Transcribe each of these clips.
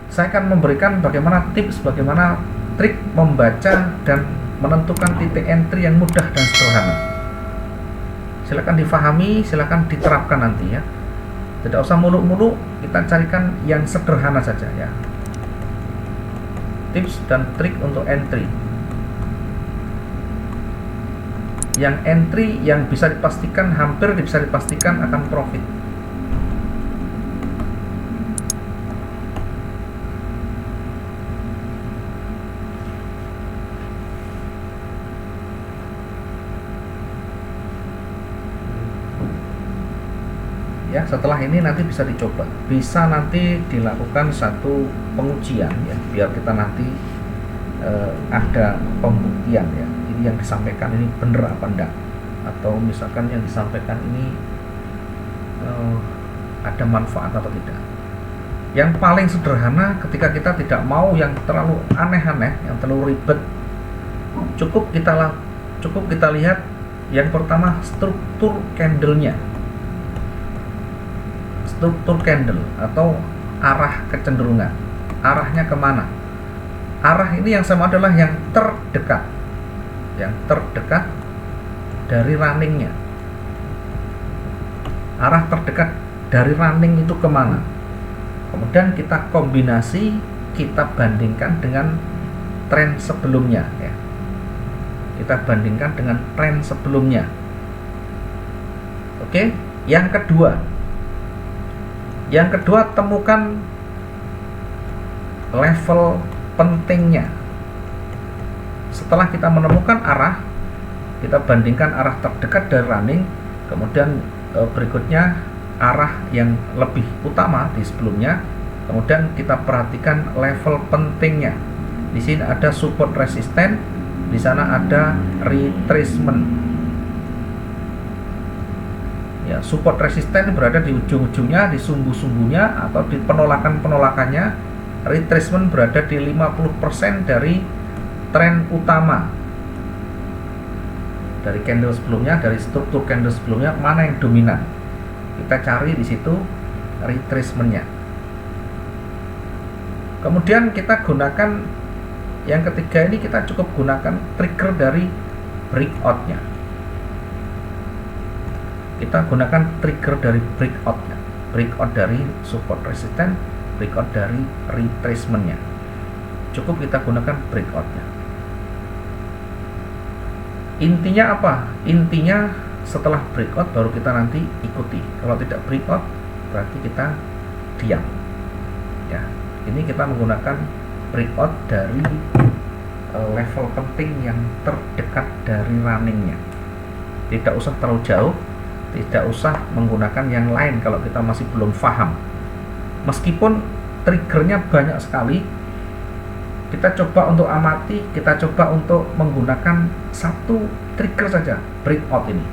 saya akan memberikan bagaimana tips, bagaimana trik membaca dan menentukan titik entry yang mudah dan sederhana. Silakan difahami, silakan diterapkan nanti ya. Tidak usah muluk-muluk, kita carikan yang sederhana saja ya. Tips dan trik untuk entry. Yang entry yang bisa dipastikan, hampir bisa dipastikan akan profit. Ya, setelah ini nanti bisa dicoba, bisa nanti dilakukan satu pengujian ya, biar kita nanti ada pembuktian ya, ini yang disampaikan ini benar apa enggak, atau misalkan yang disampaikan ini ada manfaat atau tidak. Yang paling sederhana ketika kita tidak mau yang terlalu aneh-aneh, yang terlalu ribet, cukup kita lihat yang pertama struktur candlenya. Struktur candle atau arah kecenderungan, arahnya kemana. Arah ini yang sama adalah yang terdekat dari runningnya. Arah terdekat dari running itu kemana, kemudian kita kombinasi, kita bandingkan dengan tren sebelumnya ya. Kita bandingkan dengan tren sebelumnya. Oke, yang kedua temukan level pentingnya. Setelah kita menemukan arah, kita bandingkan arah terdekat dari running, kemudian berikutnya arah yang lebih utama di sebelumnya, kemudian kita perhatikan level pentingnya. Di sini ada support resisten, di sana ada retracement. Ya, support resisten berada di ujung-ujungnya, di sumbu-sumbunya atau di penolakan-penolakannya. Retracement berada di 50% dari tren utama. Dari candle sebelumnya, dari struktur candle sebelumnya, mana yang dominan. Kita cari di situ retracementnya. Kemudian kita gunakan yang ketiga ini, kita cukup gunakan trigger dari breakout-nya. Kita gunakan trigger dari breakout-nya, breakout dari support resistance, breakout dari retracement-nya. Cukup kita gunakan breakout-nya. Intinya apa? Intinya setelah breakout baru kita nanti ikuti. Kalau tidak breakout berarti kita diam. Ya, ini kita menggunakan breakout dari level penting yang terdekat dari runningnya. Tidak usah terlalu jauh, tidak usah menggunakan yang lain kalau kita masih belum paham. Meskipun triggernya banyak sekali, kita coba untuk amati, kita coba untuk menggunakan satu trigger saja, breakout ini.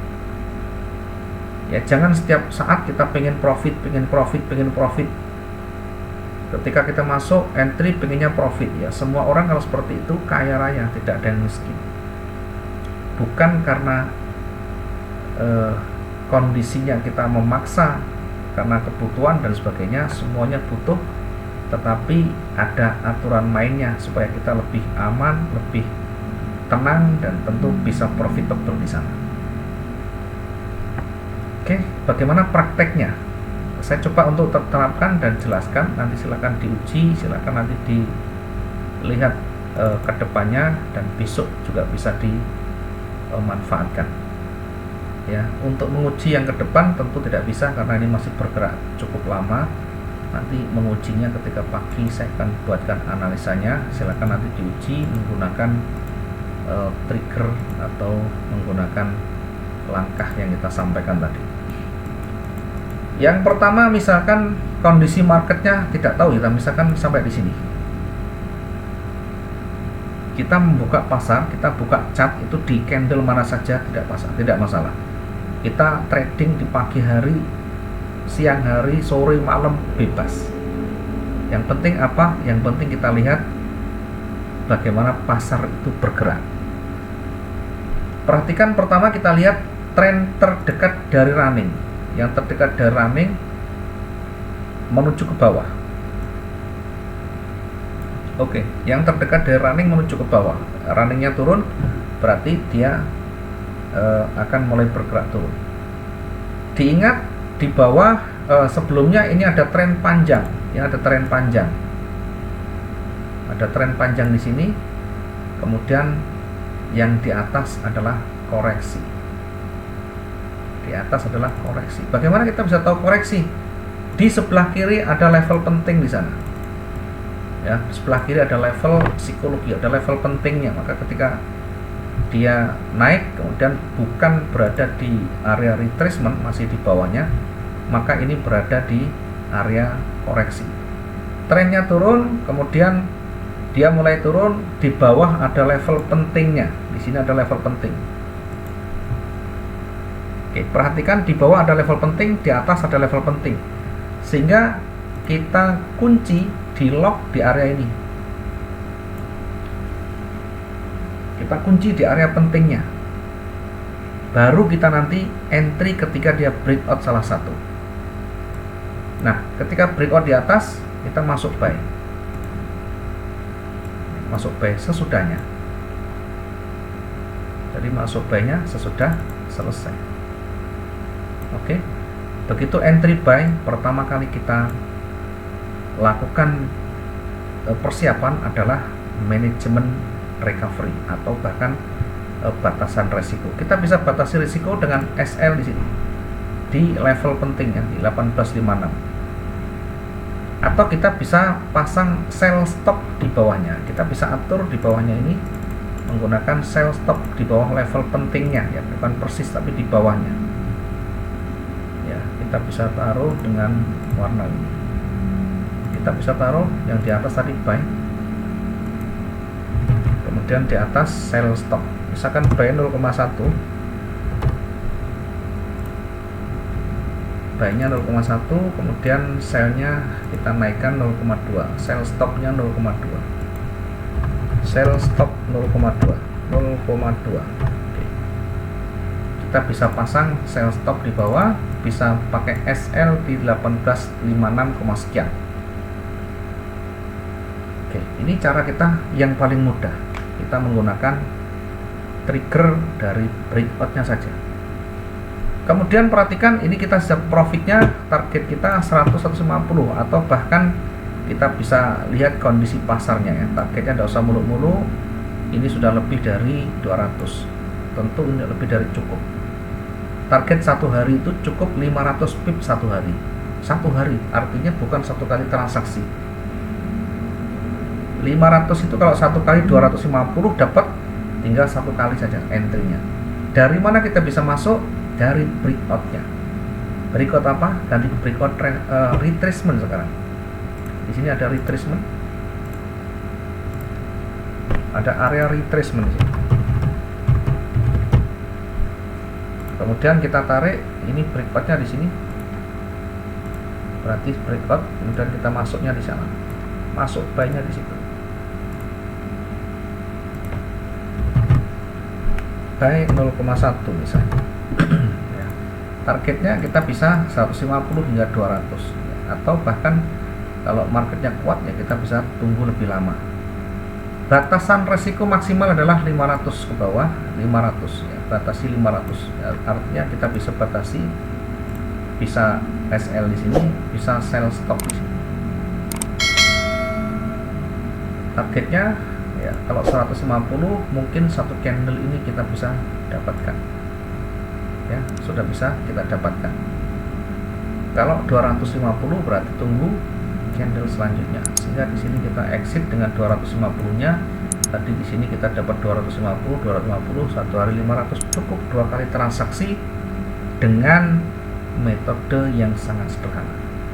Ya, jangan setiap saat kita pengen profit. Ketika kita masuk entry pengennya profit ya. Semua orang kalau seperti itu kaya raya, tidak ada yang miskin. Bukan karena kondisinya kita memaksa karena kebutuhan dan sebagainya, semuanya butuh, tetapi ada aturan mainnya supaya kita lebih aman, lebih tenang, dan tentu bisa profitable di sana. Oke, bagaimana prakteknya? Saya coba untuk terapkan dan jelaskan, nanti silakan diuji, silakan nanti dilihat ke depannya, dan besok juga bisa dimanfaatkan. Ya, untuk menguji yang ke depan tentu tidak bisa karena ini masih bergerak cukup lama. Nanti mengujinya ketika pagi saya akan buatkan analisanya. Silakan nanti diuji menggunakan trigger atau menggunakan langkah yang kita sampaikan tadi. Yang pertama, misalkan kondisi marketnya tidak tahu, kita misalkan sampai di sini. Kita membuka pasar, kita buka chart itu di candle mana saja tidak masalah. Kita trading di pagi hari, siang hari, sore, malam, bebas. Yang penting apa? Yang penting kita lihat bagaimana pasar itu bergerak. Perhatikan pertama, kita lihat tren terdekat dari running. Yang terdekat dari running menuju ke bawah. Oke, yang terdekat dari running menuju ke bawah. Runningnya turun, berarti dia akan mulai bergerak turun. Diingat di bawah sebelumnya ini ada tren panjang, ya ada tren panjang. Ada tren panjang di sini. Kemudian yang di atas adalah koreksi. Di atas adalah koreksi. Bagaimana kita bisa tahu koreksi? Di sebelah kiri ada level penting di sana. Ya, di sebelah kiri ada level psikologi, ada level pentingnya. Maka ketika dia naik kemudian bukan berada di area retracement, masih di bawahnya, maka ini berada di area koreksi. Trennya turun, kemudian dia mulai turun, di bawah ada level pentingnya. Di sini ada level penting. Oke, perhatikan di bawah ada level penting, di atas ada level penting. Sehingga kita kunci di lock di area ini. Kita kunci di area pentingnya. Baru kita nanti entry ketika dia breakout salah satu. Nah, ketika breakout di atas, kita masuk buy. Masuk buy sesudahnya. Jadi masuk buy-nya sesudah selesai. Oke. Begitu entry buy, pertama kali kita lakukan persiapan adalah manajemen recovery atau bahkan batasan resiko. Kita bisa batasi risiko dengan SL di sini. Di level pentingnya di 1856. Atau kita bisa pasang sell stop di bawahnya. Kita bisa atur di bawahnya ini menggunakan sell stop di bawah level pentingnya, ya, bukan persis tapi di bawahnya. Ya, kita bisa taruh dengan warna ini. Kita bisa taruh yang di atas tadi buy. Kemudian di atas sell stop. Misalkan buy 0,1. Buy-nya 0,1, kemudian sell-nya kita naikkan 0,2, sell stop-nya 0,2, sell stop 0,2. Oke. Kita bisa pasang sell stop di bawah, bisa pakai SL di 1856, sekian. Oke, ini cara kita yang paling mudah. Kita menggunakan trigger dari breakout-nya saja. Kemudian perhatikan ini kita sudah profitnya, target kita 100-150, atau bahkan kita bisa lihat kondisi pasarnya, ya. Targetnya tidak usah mulu-mulu, ini sudah lebih dari 200, tentu ini lebih dari cukup. Target satu hari itu cukup 500 pip satu hari. Satu hari artinya bukan satu kali transaksi. 500 itu kalau satu kali 250 dapat, tinggal satu kali saja entry-nya. Dari mana kita bisa masuk? Dari breakout-nya. Breakout apa? Ganti breakout retracement sekarang. Di sini ada retracement. Ada area retracement di sini. Kemudian kita tarik, ini breakout-nya di sini. Berarti breakout, kemudian kita masuknya di sana. Masuk buy-nya di situ. Buy 0,1 misalnya. Ya. Targetnya kita bisa 150 hingga 200, ya. Atau bahkan kalau marketnya kuat, ya kita bisa tunggu lebih lama. Batasan resiko maksimal adalah 500 ke bawah, 500, ya. Batasi 500, ya. Artinya kita bisa batasi, bisa SL di sini, bisa sell stop di sini. Targetnya ya kalau 150 mungkin satu candle ini kita bisa dapatkan, ya sudah bisa kita dapatkan. Kalau 250 berarti tunggu candle selanjutnya, sehingga di sini kita exit dengan 250 nya. Tadi di sini kita dapat 250 satu hari 500, cukup 2 kali transaksi dengan metode yang sangat sederhana.